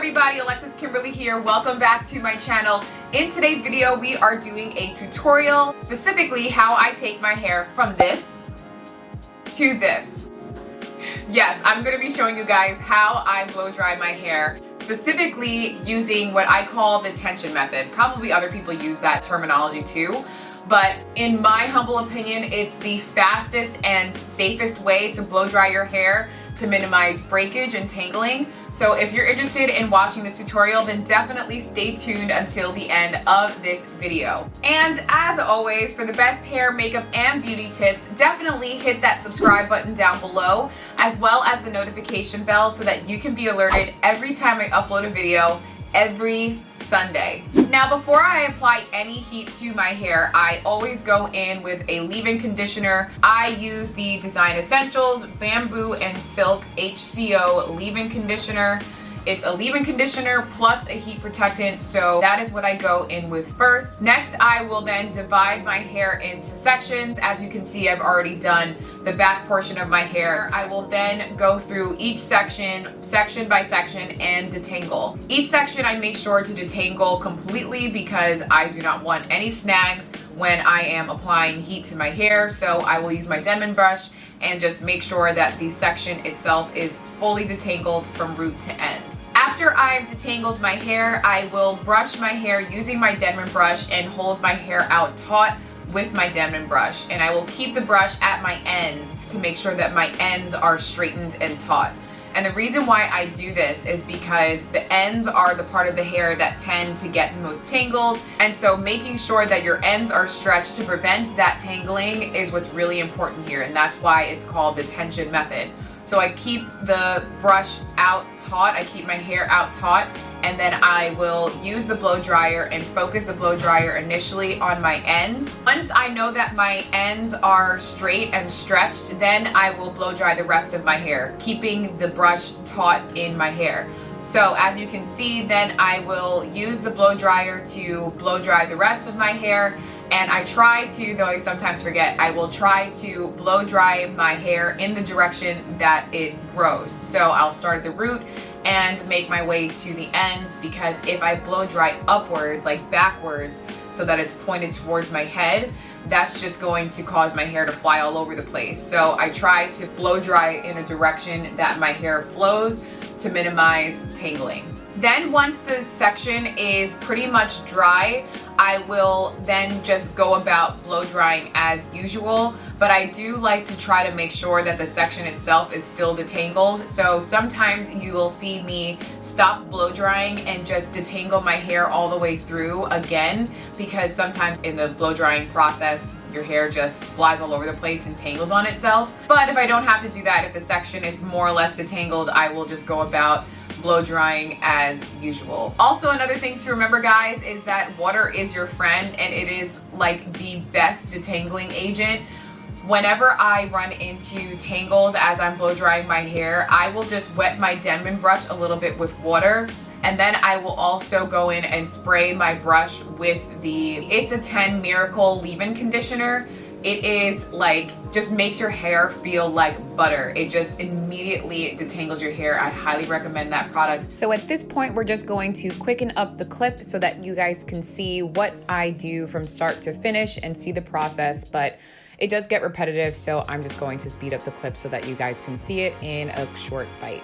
everybody, Alexis Kimberly here. Welcome back to my channel. In today's video, we are doing a tutorial, specifically how I take my hair from this to this. Yes, I'm going to be showing you guys how I blow dry my hair, specifically using what I call the tension method. Probably other people use that terminology too, but in my humble opinion, it's the fastest and safest way to blow dry your hair to minimize breakage and tangling. So if you're interested in watching this tutorial, then definitely stay tuned until the end of this video. And as always, for the best hair, makeup, and beauty tips, definitely hit that subscribe button down below, as well as the notification bell so that you can be alerted every time I upload a video every Sunday. Now, before I apply any heat to my hair, I always go in with a leave-in conditioner. I use the Design Essentials Bamboo and Silk HCO leave-in conditioner. It's a leave-in conditioner plus a heat protectant, so that is what I go in with first. Next, I will then divide my hair into sections. As you can see, I've already done the back portion of my hair. I will then go through each section by section, and detangle. Each section I make sure to detangle completely because I do not want any snags when I am applying heat to my hair, so I will use my Denman brush and just make sure that the section itself is fully detangled from root to end. After I've detangled my hair, I will brush my hair using my Denman brush and hold my hair out taut with my Denman brush. And I will keep the brush at my ends to make sure that my ends are straightened and taut. And the reason why I do this is because the ends are the part of the hair that tend to get most tangled. And so making sure that your ends are stretched to prevent that tangling is what's really important here. And that's why it's called the tension method. So I keep the brush out taut, I keep my hair out taut, and then I will use the blow dryer and focus the blow dryer initially on my ends. Once I know that my ends are straight and stretched, then I will blow dry the rest of my hair, keeping the brush taut in my hair. So as you can see, then I will use the blow dryer to blow dry the rest of my hair. And I try to, though I sometimes forget, I will try to blow dry my hair in the direction that it grows. So I'll start at the root and make my way to the ends, because if I blow dry upwards, like backwards, so that it's pointed towards my head, that's just going to cause my hair to fly all over the place. So I try to blow dry in a direction that my hair flows to minimize tangling. Then once the section is pretty much dry, I will then just go about blow drying as usual, but I do like to try to make sure that the section itself is still detangled. So sometimes you will see me stop blow drying and just detangle my hair all the way through again, because sometimes in the blow drying process, your hair just flies all over the place and tangles on itself. But if I don't have to do that, if the section is more or less detangled, I will just go about blow drying as usual. Also, another thing to remember, guys, is that water is your friend, and it is like the best detangling agent. Whenever I run into tangles as I'm blow drying my hair, I will just wet my Denman brush a little bit with water, and then I will also go in and spray my brush with the It's a 10 Miracle leave-in conditioner. It is like, just makes your hair feel like butter. It just immediately detangles your hair. I highly recommend that product. So at this point, we're just going to quicken up the clip so that you guys can see what I do from start to finish and see the process, but it does get repetitive, so I'm just going to speed up the clip so that you guys can see it in a short bite.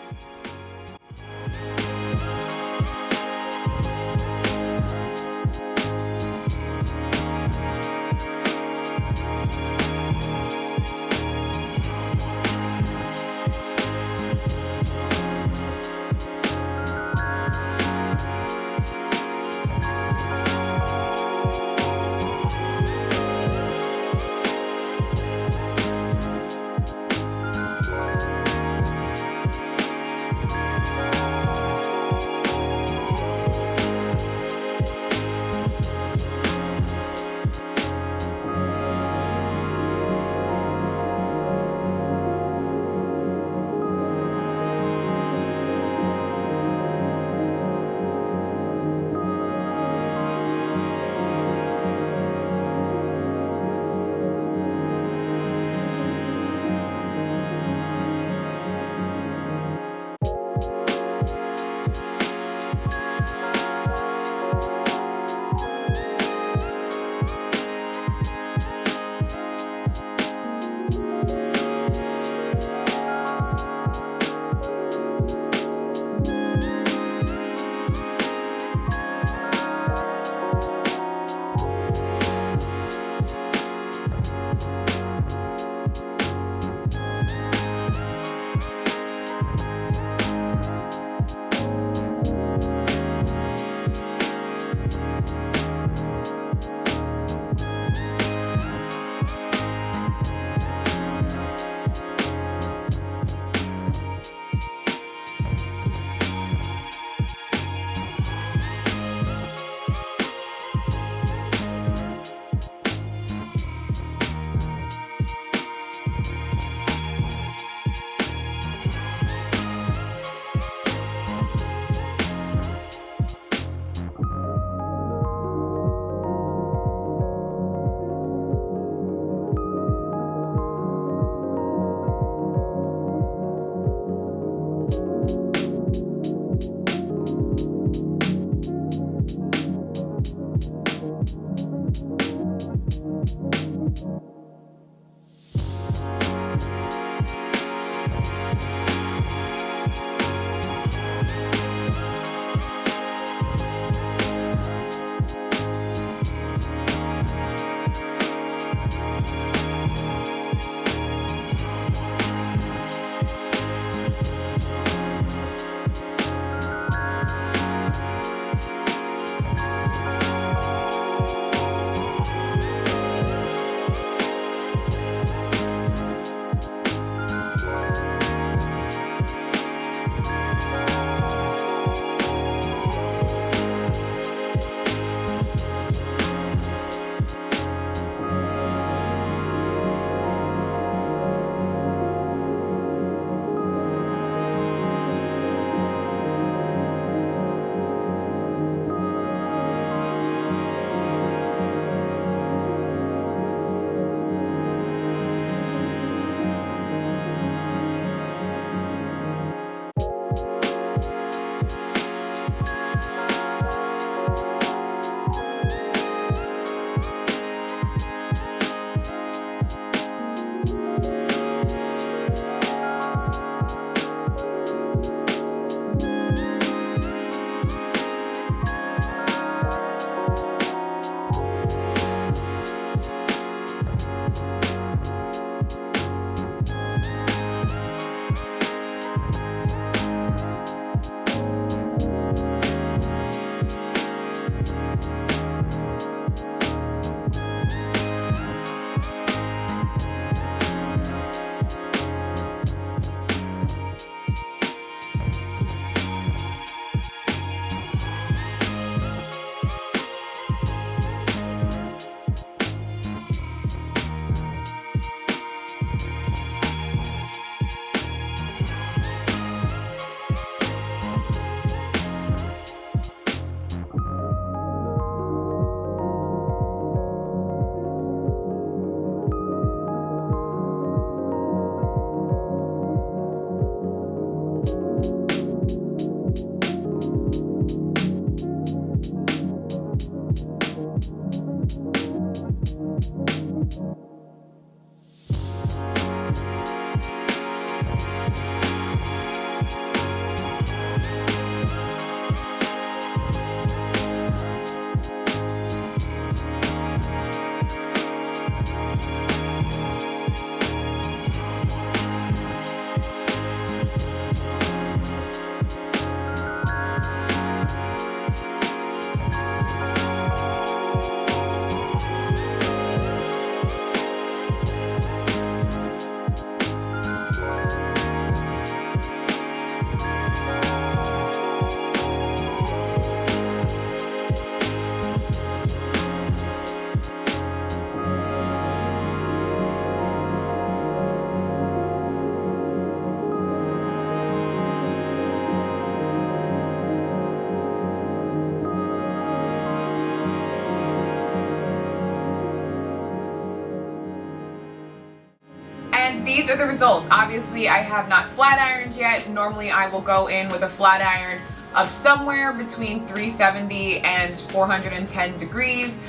these are the results. Obviously, I have not flat ironed yet. Normally, I will go in with a flat iron of somewhere between 370 and 410 degrees.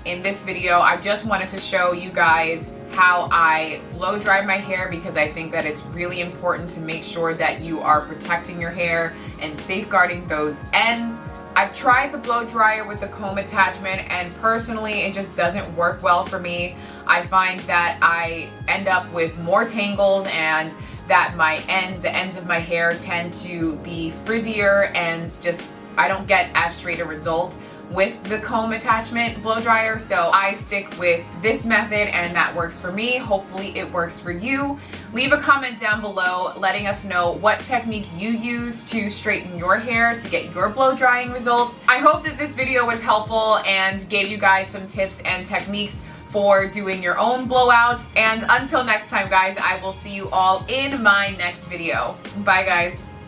In this video, I just wanted to show you guys how I blow dry my hair, because I think that it's really important to make sure that you are protecting your hair and safeguarding those ends. I've tried the blow dryer with the comb attachment, and personally it just doesn't work well for me. I find that I end up with more tangles, and that the ends of my hair tend to be frizzier, and just I don't get as straight a result with the comb attachment blow dryer. So I stick with this method, and that works for me. Hopefully it works for you. Leave a comment down below letting us know what technique you use to straighten your hair to get your blow drying results. I hope that this video was helpful and gave you guys some tips and techniques for doing your own blowouts. And until next time, guys, I will see you all in my next video. Bye, guys.